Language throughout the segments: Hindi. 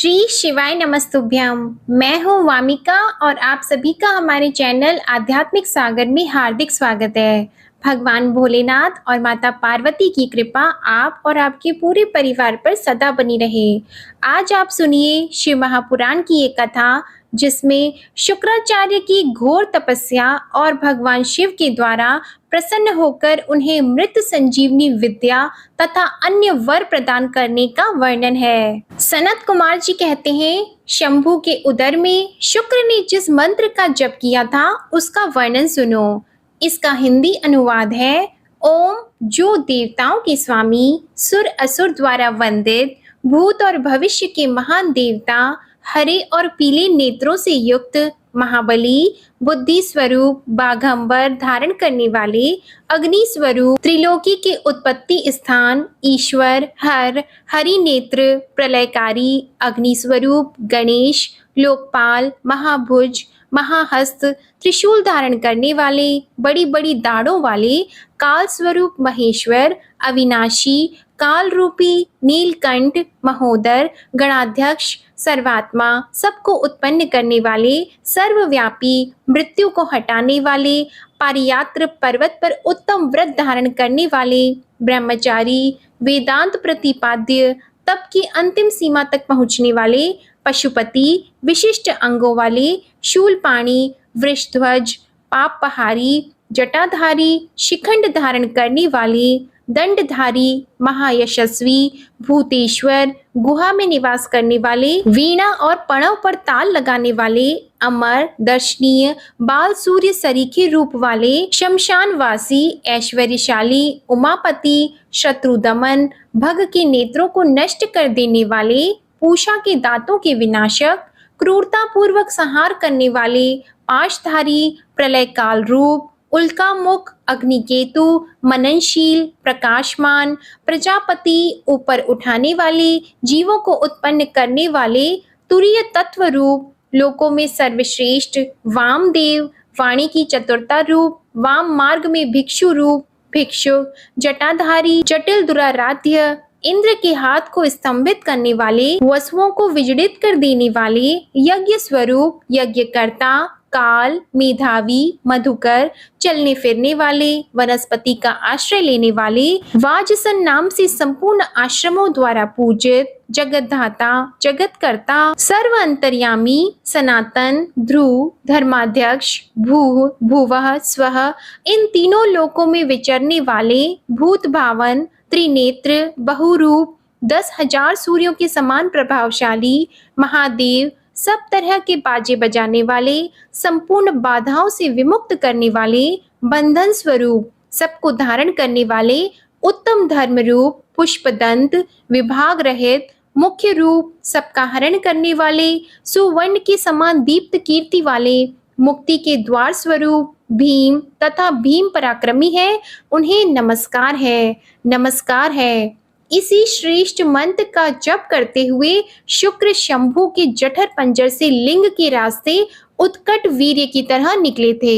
श्री शिवाय नमस्तुभ्यम। मैं हूँ वामिका और आप सभी का हमारे चैनल आध्यात्मिक सागर में हार्दिक स्वागत है। भगवान भोलेनाथ और माता पार्वती की कृपा आप और आपके पूरे परिवार पर सदा बनी रहे। आज आप सुनिए शिव महापुराण की एक कथा जिसमें शुक्राचार्य की घोर तपस्या और भगवान शिव के द्वारा प्रसन्न होकर उन्हें मृत संजीवनी विद्या तथा अन्य वर प्रदान करने का वर्णन है। सनत कुमार जी कहते हैं, शंभु के उदर में शुक्र ने जिस मंत्र का जप किया था उसका वर्णन सुनो। इसका हिंदी अनुवाद है, ओम जो देवताओं के स्वामी, सुर असुर द्वारा वंदित, भूत और भविष्य के महान देवता, हरे और पीले नेत्रों से युक्त, महाबली, बुद्धि स्वरूप, बाघंबर धारण करने वाले, अग्नि स्वरूप, त्रिलोकी के उत्पत्ति स्थान, ईश्वर, हरि नेत्र, प्रलयकारी, अग्नि स्वरूप, गणेश, लोकपाल, महाभुज, महाहस्त, त्रिशूल धारण करने वाले, बड़ी बड़ी दाढ़ों वाले, काल स्वरूप महेश्वर, अविनाशी, काल रूपी, नीलकंठ, महोदर, गणाध्यक्ष, सर्वात्मा, सबको उत्पन्न करने वाले, सर्वव्यापी, मृत्यु को हटाने वाले, पारियात्र पर्वत पर उत्तम व्रत धारण करने वाले, ब्रह्मचारी, वेदांत प्रतिपाद्य, तप की अंतिम सीमा तक पहुंचने वाले, पशुपति, विशिष्ट अंगों वाले, शूलपाणी, वृषध्वज, पापहारी, जटाधारी, शिखंड धारण करने वाले, दंडधारी, महायशस्वी, भूतेश्वर, गुहा में निवास करने वाले, वीणा और पणव पर ताल लगाने वाले, अमर, दर्शनीय, बाल सूर्य सरीखे रूप वाले, शमशानवासी, ऐश्वर्यशाली, उमापति, शत्रुदमन, भग के नेत्रों को नष्ट कर देने वाले, पूषा के दांतों के विनाशक, क्रूरता पूर्वक संहार करने वाले, पाशधारी, प्रलय काल रूप, उल्कामुख, अग्निकेतु, मननशील, प्रकाशमान, प्रजापति, ऊपर उठाने वाले, जीवों को उत्पन्न करने वाले, तुरीय तत्व रूप, लोकों में सर्वश्रेष्ठ, वामदेव, वाणी की चतुरता रूप, वाम मार्ग में भिक्षु रूप, भिक्षुक, जटाधारी, जटिल दुराराध्य, इंद्र के हाथ को स्तंभित करने वाले, वसुओं को विजड़ित कर देने वाले, यज्ञ स्वरूप, यज्ञकर्ता, काल, मेधावी, मधुकर, चलने फिरने वाले, वनस्पति का आश्रय लेने वाले, वाजसन नाम से संपूर्ण आश्रमों द्वारा पूजित, जगतधाता, जगतकर्ता, सर्व अंतर्यामी, सनातन, ध्रुव, धर्माध्यक्ष, भुवः स्वः, इन तीनों लोकों में विचरने वाले, भूत भावन, त्रिनेत्र, बहुरूप, 10,000 सूर्यों के समान प्रभावशाली, महादेव, सब तरह के बाजे बजाने वाले, संपूर्ण बाधाओं से विमुक्त करने वाले, बंधन स्वरूप, सबको धारण करने वाले, उत्तम धर्म रूप, पुष्पदंत, विभाग रहित, मुख्य रूप, सबका हरण करने वाले, सुवर्ण के समान दीप्त कीर्ति वाले, मुक्ति के द्वार स्वरूप, भीम तथा भीम पराक्रमी है, उन्हें नमस्कार है, नमस्कार है। इसी श्रेष्ठ मंत्र का जप करते हुए शुक्र शंभु के जठर पंजर से लिंग के रास्ते उत्कट वीर्य की तरह निकले थे।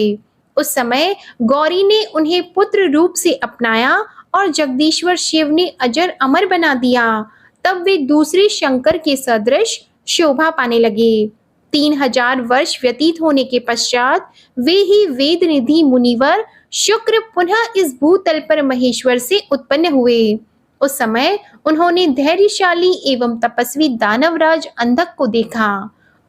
उस समय गौरी ने उन्हें पुत्र रूप से अपनाया और जगदीश्वर शिव ने अजर अमर बना दिया। तब वे दूसरे शंकर के सदृश शोभा पाने लगे। 3000 वर्ष व्यतीत होने के पश्चात वे ही वेद निधि मुनिवर शुक्र पुनः इस भूतल पर महेश्वर से उत्पन्न हुए। उस समय उन्होंने धैर्यशाली एवं तपस्वी दानवराज अंधक को देखा।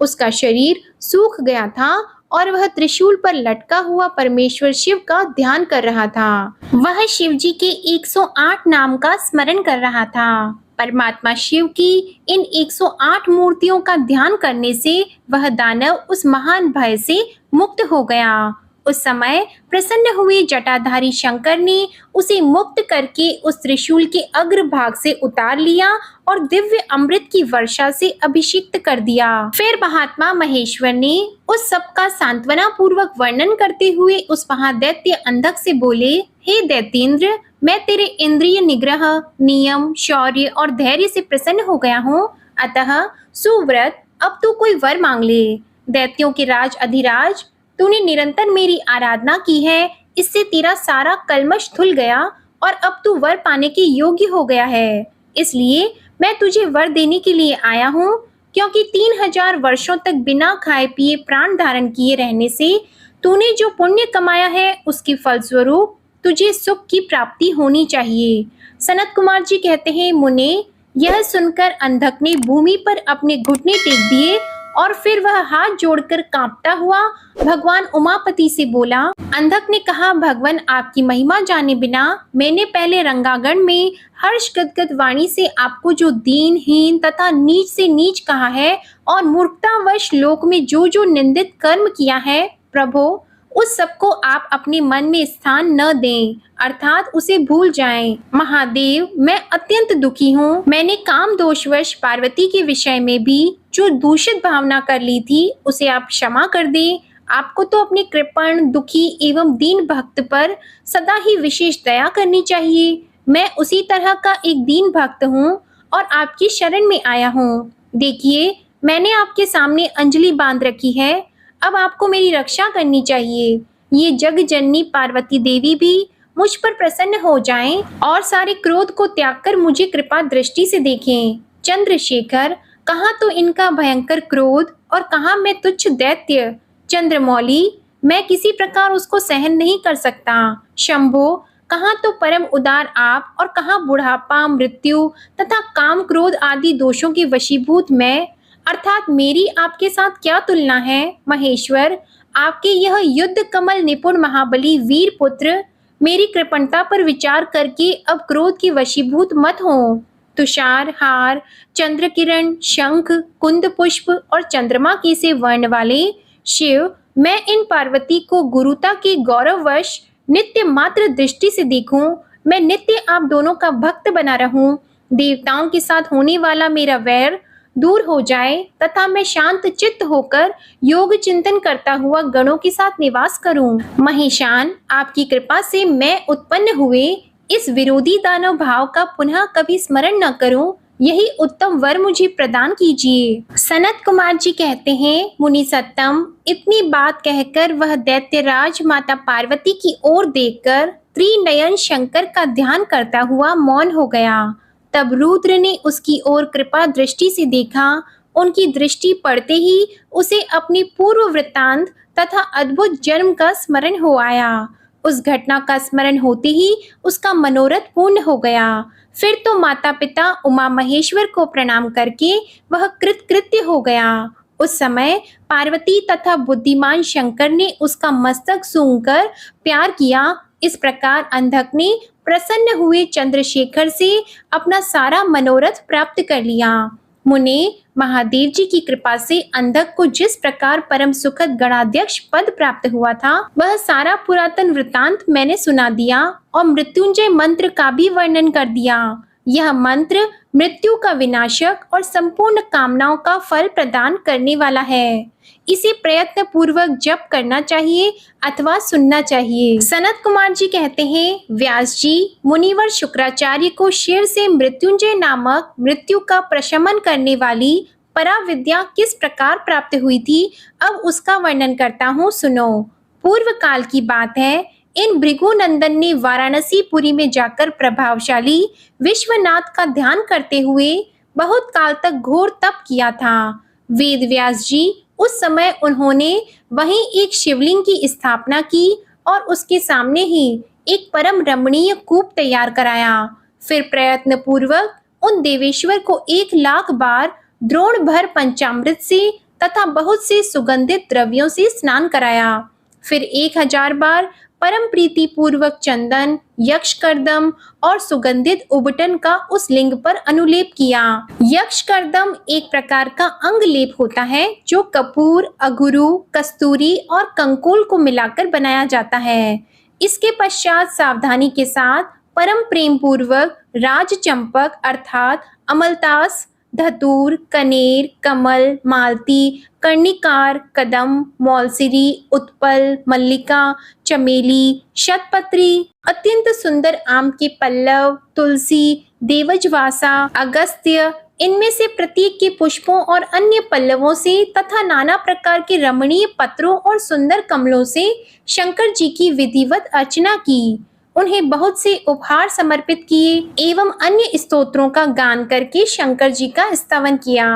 उसका शरीर सूख गया था और वह त्रिशूल पर लटका हुआ परमेश्वर शिव का ध्यान कर रहा था। वह शिव जी के 108 नाम का स्मरण कर रहा था। परमात्मा शिव की इन 108 मूर्तियों का ध्यान करने से वह दानव उस महान भय से मुक्त हो गया। उस समय प्रसन्न हुए जटाधारी शंकर ने उसे मुक्त करके उस त्रिशूल के अग्रभाग से उतार लिया और दिव्य अमृत की वर्षा से अभिषिक्त कर दिया। फिर महात्मा महेश्वर ने उस सब का सांत्वना पूर्वक वर्णन करते हुए उस महादैत्य अंधक से बोले, हे दैत्येंद्र, मैं तेरे इंद्रिय निग्रह, नियम, शौर्य और धैर्य से प्रसन्न हो गया हूँ। अतः सुव्रत, अब तू कोई वर मांग ले। दैत्यों के राज अधिराज, तूने निरंतर मेरी आराधना की है, इससे तेरा सारा कलमश धुल गया और अब तू वर पाने के योग्य हो गया है। इसलिए मैं तुझे वर देने के लिए आया हूँ। क्योंकि 3000 वर्षों तक बिना खाए पिए प्राण धारण किए रहने से तूने जो पुण्य कमाया है उसके फलस्वरूप तुझे सुख की प्राप्ति होनी चाहिए। सनत कुमार जी कहते हैं, मुने, यह सुनकर अंधक ने भूमि पर अपने घुटने टेक दिए और फिर वह हाथ जोड़कर कांपता हुआ भगवान उमापति से बोला। अंधक ने कहा, भगवान, आपकी महिमा जाने बिना मैंने पहले रंगागण में हर्ष गदगद वाणी से आपको जो दीनहीन तथा नीच से नीच कहा है और मूर्खतावश लोक में जो जो निंदित कर्म किया है, प्रभु, उस सबको आप अपने मन में स्थान न दें, अर्थात उसे भूल जाएं। महादेव, मैं अत्यंत दुखी हूँ। मैंने काम दोषवश पार्वती के विषय में भी जो दूषित भावना कर ली थी उसे आप क्षमा कर दें। आपको तो अपने कृपण, दुखी एवं दीन भक्त पर सदा ही विशेष दया करनी चाहिए। मैं उसी तरह का एक दीन भक्त हूँ और आपकी शरण में आया हूँ। देखिए, मैंने आपके सामने अंजलि बांध रखी है। अब आपको मेरी रक्षा करनी चाहिए। ये जग जननी पार्वती देवी भी मुझ पर प्रसन्न हो जाएं और सारे क्रोध को त्याग कर मुझे कृपा दृष्टि से देखें। चंद्रशेखर, कहाँ तो इनका भयंकर क्रोध और कहाँ मैं तुच्छ दैत्य। चंद्रमौली, मैं किसी प्रकार उसको सहन नहीं कर सकता। शंभो, कहाँ तो परम उदार आप और कहाँ बुढ़ापा, मृत्यु तथा काम क्रोध आदि दोषों के वशीभूत मैं, अर्थात मेरी आपके साथ क्या तुलना है। महेश्वर, आपके यह युद्ध कमल निपुण महाबली वीर पुत्र मेरी कृपणता पर विचार करके अब क्रोध के वशीभूत मत हो। तुषार हार, चंद्र किरण, शंख, कुंद पुष्प और चंद्रमा के से वर्ण वाले शिव, मैं इन पार्वती को गुरुता के गौरववश नित्य मात्र दृष्टि से देखूं। मैं नित्य आप दोनों का भक्त बना रहूं। देवताओं के साथ होने वाला मेरा वैर दूर हो जाए तथा मैं शांत चित्त होकर योग चिंतन करता हुआ गणों के साथ निवास करूं। महेशान, आपकी कृपा से मैं उत्पन्न हुए इस विरोधी दानव भाव का पुनः कभी स्मरण न करूं, यही उत्तम वर मुझे प्रदान कीजिए। सनत कुमार जी कहते हैं, मुनि सत्तम, इतनी बात कहकर वह दैत्यराज माता पार्वती की ओर देखकर त्रिनयन शंकर का ध्यान करता हुआ मौन हो गया। तब रुद्र ने उसकी ओर कृपा दृष्टि से देखा। उनकी दृष्टि पड़ते ही उसे अपनी पूर्व वृत्तांत तथा अद्भुत जन्म का स्मरण हो आया। उस घटना का स्मरण होते ही उसका मनोरथ पूर्ण हो गया। फिर तो माता पिता उमा महेश्वर को प्रणाम करके वह कृतकृत्य हो गया। उस समय पार्वती तथा बुद्धिमान शंकर ने उसका मस्तक सूंघकर प्यार किया। इस प्रकार अंधक ने प्रसन्न हुए चंद्रशेखर से अपना सारा मनोरथ प्राप्त कर लिया। मुने, महादेव जी की कृपा से अंधक को जिस प्रकार परम सुखद गणाध्यक्ष पद प्राप्त हुआ था, वह सारा पुरातन वृतांत मैंने सुना दिया और मृत्युंजय मंत्र का भी वर्णन कर दिया। यह मंत्र मृत्यु का विनाशक और संपूर्ण कामनाओं का फल प्रदान करने वाला है। इसे प्रयत्न पूर्वक जप करना चाहिए अथवा सुनना चाहिए। सनत कुमार जी कहते हैं, व्यास जी, मुनिवर शुक्राचार्य को शिव से मृत्युंजय नामक मृत्यु का प्रशमन करने वाली पराविद्या किस प्रकार प्राप्त हुई थी, अब उसका वर्णन करता हूँ, सुनो। पूर्व काल की बात है। इन भृगुनंदन ने वाराणसी पुरी में जाकर प्रभावशाली विश्वनाथ का ध्यान करते हुए बहुत काल तक घोर तप किया था। वेद व्यास जी, उस समय उन्होंने वहीं एक शिवलिंग की स्थापना की और उसके सामने ही एक परम रमणीय कूप तैयार कराया। फिर प्रयत्न पूर्वक उन देवेश्वर को 1,00,000 बार द्रोण भर पंचामृत से तथा बहुत से सुगंधित द्रव्यों से स्नान कराया। फिर 1000 बार परम प्रीति पूर्वक चंदन, यक्षकर्दम और सुगंधित उबटन का उस लिंग पर अनुलेप किया। यक्षकर्दम एक प्रकार का अंग लेप होता है जो कपूर, अगुरु, कस्तूरी और कंकोल को मिलाकर बनाया जाता है। इसके पश्चात सावधानी के साथ परम प्रेम पूर्वक राज चंपक अर्थात अमलतास, धतूर, कनेर, कमल, मालती, कर्णिकार, कदम, मौलसिरी, उत्पल, मल्लिका, चमेली, शतपत्री, अत्यंत सुंदर आम के पल्लव, तुलसी, देवजवासा, अगस्त्य, इनमें से प्रत्येक के पुष्पों और अन्य पल्लवों से तथा नाना प्रकार के रमणीय पत्रों और सुंदर कमलों से शंकर जी की विधिवत अर्चना की। उन्हें बहुत से उपहार समर्पित किए एवं अन्य स्तोत्रों का गान करके शंकर जी का स्तवन किया।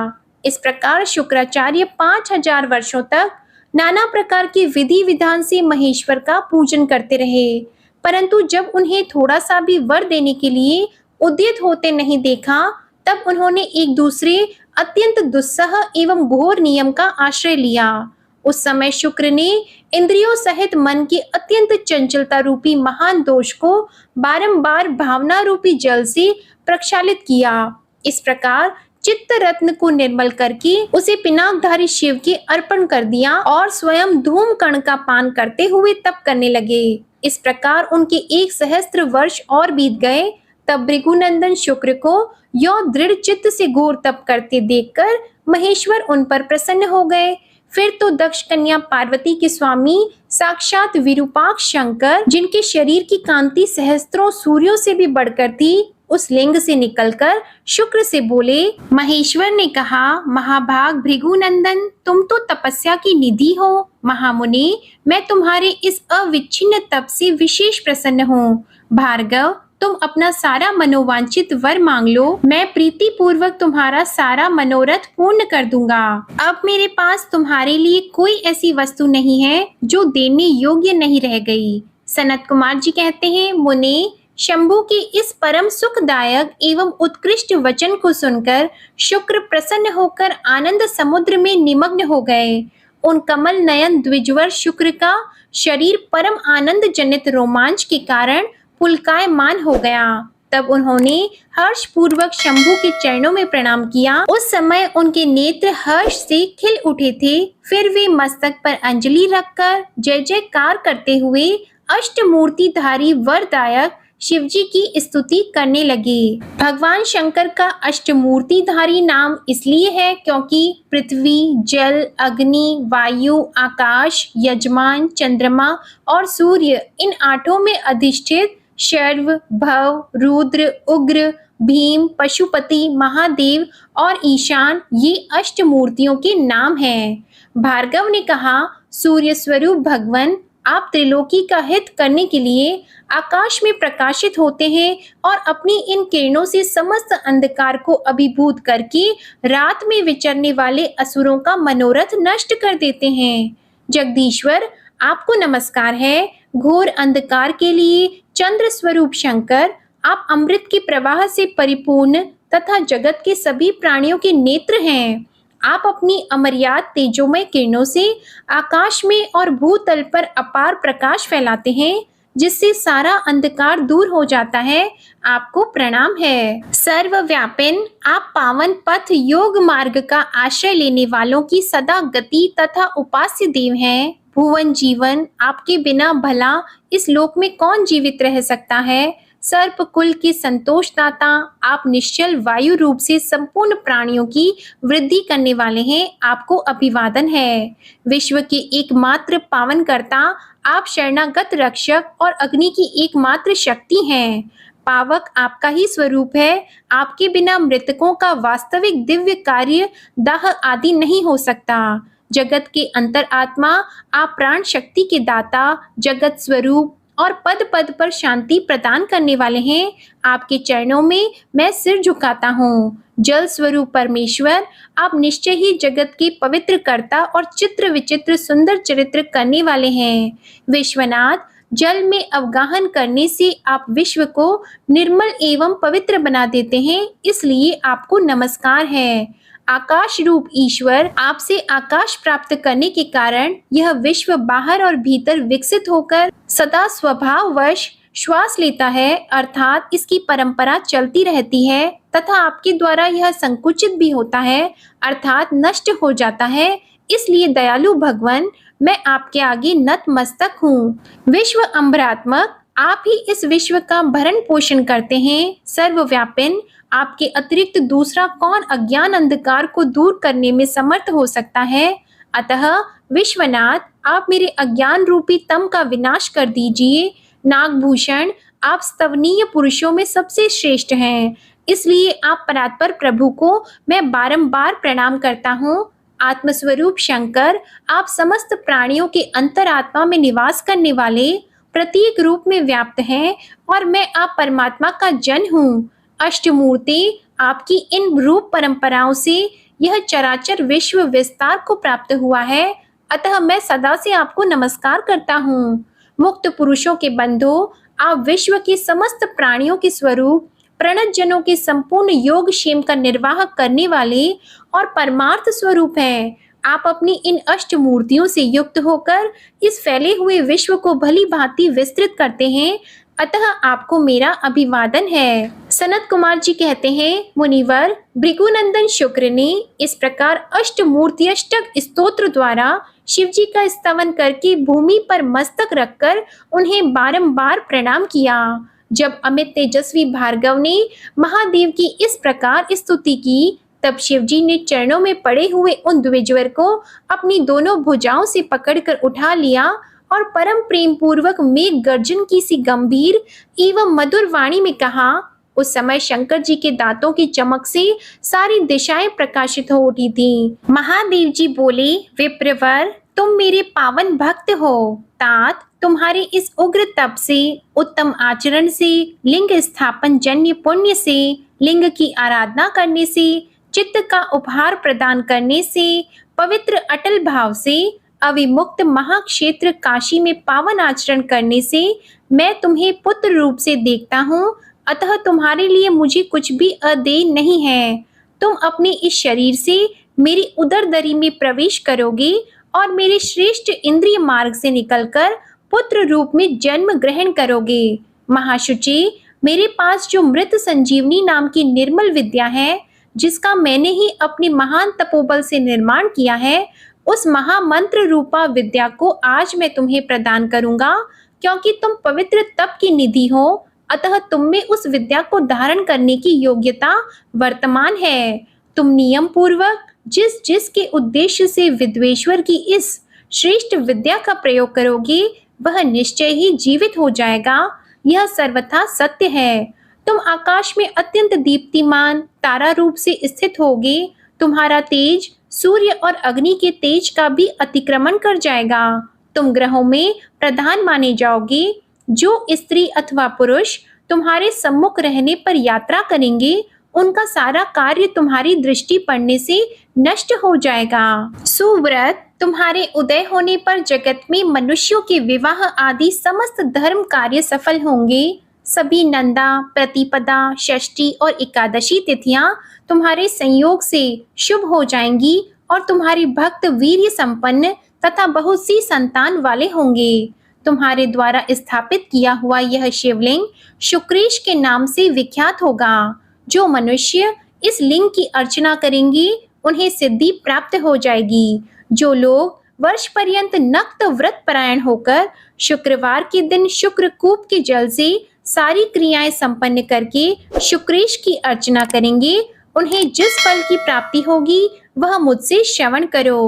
इस प्रकार शुक्राचार्य 5000 वर्षों तक नाना प्रकार की विधि विधान से महेश्वर का पूजन करते रहे, परंतु जब उन्हें थोड़ा सा भी वर देने के लिए उद्यत होते नहीं देखा, तब उन्होंने एक दूसरे अत्यंत दुस्सह एवं घोर नियम का आश्रय लिया। उस समय शुक्र ने इंद्रियों सहित मन की अत्यंत चंचलता रूपी महान दोष को बारंबार भावना रूपी जल से प्रक्षालित किया। इस प्रकार चित्त रत्न को निर्मल करके उसे पिनाकधारी शिव के अर्पण कर दिया और स्वयं धूम कण का पान करते हुए तप करने लगे। इस प्रकार उनके 1 सहस्त्र वर्ष और बीत गए। तब भृगुनंदन शुक्र को यो दृढ़ चित्त से घोर तप करते देखकर महेश्वर उन पर प्रसन्न हो गए। फिर तो दक्ष कन्या पार्वती के स्वामी साक्षात विरूपाक्ष शंकर, जिनके शरीर की कांति सहस्त्रों सूर्यों से भी बढ़कर थी, उस लिंग से निकलकर शुक्र से बोले। महेश्वर ने कहा, महाभाग भृगुनंदन, तुम तो तपस्या की निधि हो। महामुनि, मैं तुम्हारे इस अविच्छिन्न तप से विशेष प्रसन्न हूँ। भार्गव, तुम अपना सारा मनोवांछित वर मांग लो, मैं प्रीति पूर्वक तुम्हारा सारा मनोरथ पूर्ण कर दूंगा। अब मेरे पास तुम्हारे लिए कोई ऐसी वस्तु नहीं है जो देने योग्य नहीं रह गई। सनत कुमार जी कहते हैं, मुनि, शंभु के इस परम सुखदायक एवं उत्कृष्ट वचन को सुनकर शुक्र प्रसन्न होकर आनंद समुद्र में निमग्न हो गए। उन कमल नयन द्विजवर शुक्र का शरीर परम आनंद जनित रोमांच के कारण पुलकायमान हो गया। तब उन्होंने हर्ष पूर्वक शंभु के चरणों में प्रणाम किया। उस समय उनके नेत्र हर्ष से खिल उठे थे। फिर वे मस्तक पर अंजलि रखकर जय जयकार करते हुए अष्टमूर्तिधारी वरदायक शिवजी की स्तुति करने लगे। भगवान शंकर का अष्टमूर्तिधारी नाम इसलिए है क्योंकि पृथ्वी, जल, अग्नि, वायु, आकाश, यजमान, चंद्रमा और सूर्य, इन 8 में अधिष्ठित शर्व, भव, रुद्र, उग्र, भीम, पशुपति, महादेव और ईशान, ये अष्टमूर्तियों के नाम हैं। भार्गव ने कहा, सूर्य स्वरूप भगवान, आप त्रिलोकी का हित करने के लिए आकाश में प्रकाशित होते हैं और अपनी इन किरणों से समस्त अंधकार को अभिभूत करके रात में विचरने वाले असुरों का मनोरथ नष्ट कर देते हैं। जगदीश्वर, आपको नमस्कार है। घोर अंधकार के लिए चंद्र स्वरूप शंकर, आप अमृत के प्रवाह से परिपूर्ण तथा जगत के सभी प्राणियों के नेत्र हैं। आप अपनी अमर्याद तेजोमय किरणों से आकाश में और भूतल पर अपार प्रकाश फैलाते हैं, जिससे सारा अंधकार दूर हो जाता है। आपको प्रणाम है। सर्वव्यापिन, आप पावन पथ योग मार्ग का आश्रय लेने वालों की सदा गति तथा उपास्य देव हैं। भुवन जीवन, आपके बिना भला इस लोक में कौन जीवित रह सकता है। सर्प कुल के संतोषदाता, आप निश्चल वायु रूप से संपूर्ण प्राणियों की वृद्धि करने वाले हैं। आपको अभिवादन है। विश्व के एकमात्र पावन कर्ता, आप शरणागत रक्षक और अग्नि की एकमात्र शक्ति हैं। पावक आपका ही स्वरूप है। आपके बिना मृतकों का वास्तविक दिव्य कार्य दाह आदि नहीं हो सकता। जगत के अंतर आत्मा, आप प्राण शक्ति के दाता, जगत स्वरूप और पद पद पर शांति प्रदान करने वाले हैं। आपके चरणों में मैं सिर झुकाता हूँ। जल स्वरूप परमेश्वर, आप निश्चय ही जगत के पवित्र कर्ता और चित्र विचित्र सुंदर चरित्र करने वाले हैं। विश्वनाथ, जल में अवगाहन करने से आप विश्व को निर्मल एवं पवित्र बना देते हैं, इसलिए आपको नमस्कार है। आकाश रूप ईश्वर, आपसे आकाश प्राप्त करने के कारण यह विश्व बाहर और भीतर विकसित होकर सदा स्वभाववश श्वास लेता है, अर्थात इसकी परंपरा चलती रहती है तथा आपके द्वारा यह संकुचित भी होता है, अर्थात नष्ट हो जाता है। इसलिए दयालु भगवान, मैं आपके आगे नतमस्तक हूँ। विश्व अम्बरात्मक, आप ही इस विश्व का भरण पोषण करते हैं। सर्वव्यापिन, आपके अतिरिक्त दूसरा कौन अज्ञान अंधकार को दूर करने में समर्थ हो सकता है। अतः विश्वनाथ, आप मेरे अज्ञान रूपी तम का विनाश कर दीजिए। नागभूषण, आप स्तवनीय पुरुषों में सबसे श्रेष्ठ हैं, इसलिए आप परात्पर प्रभु को मैं बारंबार प्रणाम करता हूँ। आत्मस्वरूप शंकर, आप समस्त प्राणियों के अंतरात्मा में निवास करने वाले प्रत्येक रूप में व्याप्त हैं और मैं आप परमात्मा का जन हूँ। अष्टमूर्ति, आपकी इन रूप परंपराओं से यह चराचर विश्व विस्तार को प्राप्त हुआ है, अतः मैं सदा से आपको नमस्कार करता हूँ। मुक्त पुरुषों के बंधु, आप विश्व के समस्त प्राणियों के स्वरूप, प्रणत जनों के संपूर्ण योग क्षेम का निर्वाह करने वाले और परमार्थ स्वरूप हैं। आप अपनी इन अष्ट मूर्तियों से युक्त होकर इस फैले हुए विश्व को भली भांति विस्तृत करते हैं, अतः आपको मेरा अभिवादन है। सनत कुमार जी कहते हैं, मुनिवर भृगुनंदन शुक्र ने इस प्रकार अष्टमूर्त्यष्टक स्तोत्र द्वारा शिव जी का स्तवन करके भूमि पर मस्तक रखकर उन्हें बारंबार प्रणाम किया। जब अमित तेजस्वी भार्गव ने महादेव की इस प्रकार स्तुति की, तब शिव जी ने चरणों में पड़े हुए उन द्विजवर को अपनी दोनों भुजाओं से पकड़कर उठा लिया और परम प्रेम पूर्वक मेघ गर्जन की सी गंभीर एवं मधुर वाणी में कहा। उस समय शंकर जी के दांतों की चमक से सारी दिशाएं प्रकाशित हो उठी थीं। महादेव जी बोले, विप्रवर, तुम मेरे पावन भक्त हो। तात, तुम्हारे इस उग्र तप से, उत्तम आचरण से, लिंग स्थापन जन्य पुण्य से, लिंग की आराधना करने से, चित्त का उपहार प्रदान करने से, पवित्र अटल भाव से, अविमुक्त महाक्षेत्र काशी में पावन आचरण करने से मैं तुम्हें पुत्र रूप से देखता हूँ, अतः तुम्हारे लिए मुझे कुछ भी अदेय नहीं है। तुम अपने इस शरीर से मेरी उदर दरी में प्रवेश करोगे और मेरे श्रेष्ठ इंद्रिय मार्ग से निकलकर पुत्र रूप में जन्म ग्रहण करोगे। महाशुचि, मेरे पास जो मृत संजीवनी नाम की निर्मल विद्या है, जिसका मैंने ही अपने महान तपोबल से निर्माण किया है, उस महामंत्र रूपा विद्या को आज मैं तुम्हें प्रदान करूंगा, क्योंकि तुम पवित्र तप की निधि हो, अतः तुम में उस विद्या को धारण करने की योग्यता वर्तमान है। तुम नियम पूर्वक जिस जिस के उद्देश्य से विद्वेश्वर की इस श्रेष्ठ विद्या का प्रयोग करोगे, वह निश्चय ही जीवित हो जाएगा। यह सर्वथा सत्य है। तुम आकाश में अत्यंत दीप्तिमान तारा रूप से स्थित होगे। तुम्हारा तेज सूर्य और अग्नि के तेज का भी अतिक्रमण कर जाएगा। तुम ग्रहों में प्रधान माने जाओगे। जो स्त्री अथवा पुरुष तुम्हारे सम्मुख रहने पर यात्रा करेंगे, उनका सारा कार्य तुम्हारी दृष्टि पड़ने से नष्ट हो जाएगा। सुव्रत, तुम्हारे उदय होने पर जगत में मनुष्यों के विवाह आदि समस्त धर्म कार्य सफल होंगे। सभी नंदा, प्रतिपदा, षष्ठी और एकादशी तिथियां तुम्हारे संयोग से शुभ हो जाएंगी और तुम्हारे भक्त वीर्य संपन्न तथा बहुत सी संतान वाले होंगे। तुम्हारे द्वारा स्थापित किया हुआ यह शिवलिंग शुक्रेश के नाम से विख्यात होगा। जो मनुष्य इस लिंग की अर्चना करेंगे, उन्हें सिद्धि प्राप्त हो जाएगी। जो लोग वर्ष पर्यंत नक्त व्रत परायण होकर शुक्रवार के दिन शुक्रकूप के जल से सारी क्रियाएं संपन्न करके शुक्रेश की अर्चना करेंगे, उन्हें जिस फल की प्राप्ति होगी वह मुझसे श्रवण करो।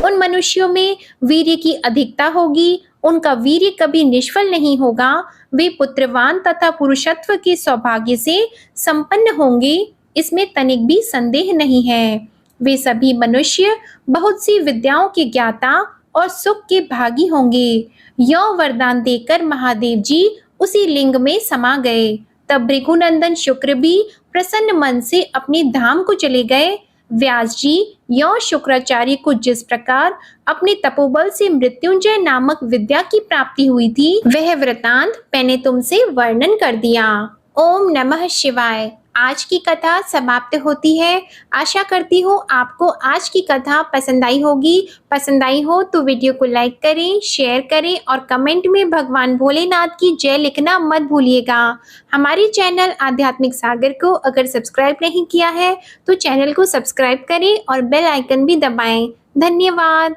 उन मनुष्यों में वीर्य की अधिकता होगी, उनका वीर्य कभी निष्फल नहीं होगा। वे पुत्रवान तथा पुरुषत्व के सौभाग्य से संपन्न होंगे, इसमें तनिक भी संदेह नहीं है। वे सभी मनुष्य बहुत सी विद्याओं के ज्ञाता और सुख के भागी होंगे। यह वरदान देकर महादेव जी उसी लिंग में समा गए। तब भृगुनंदन शुक्र भी प्रसन्न मन से अपने धाम को चले गए। व्यास जी यौ शुक्राचार्य को जिस प्रकार अपने तपोबल से मृत्युंजय नामक विद्या की प्राप्ति हुई थी, वह वृतांत मैंने तुमसे वर्णन कर दिया। ओम नमः शिवाय। आज की कथा समाप्त होती है। आशा करती हूँ आपको आज की कथा पसंद आई होगी। पसंद आई हो तो वीडियो को लाइक करें, शेयर करें और कमेंट में भगवान भोलेनाथ की जय लिखना मत भूलिएगा। हमारे चैनल आध्यात्मिक सागर को अगर सब्सक्राइब नहीं किया है तो चैनल को सब्सक्राइब करें और बेल आइकन भी दबाएं। धन्यवाद।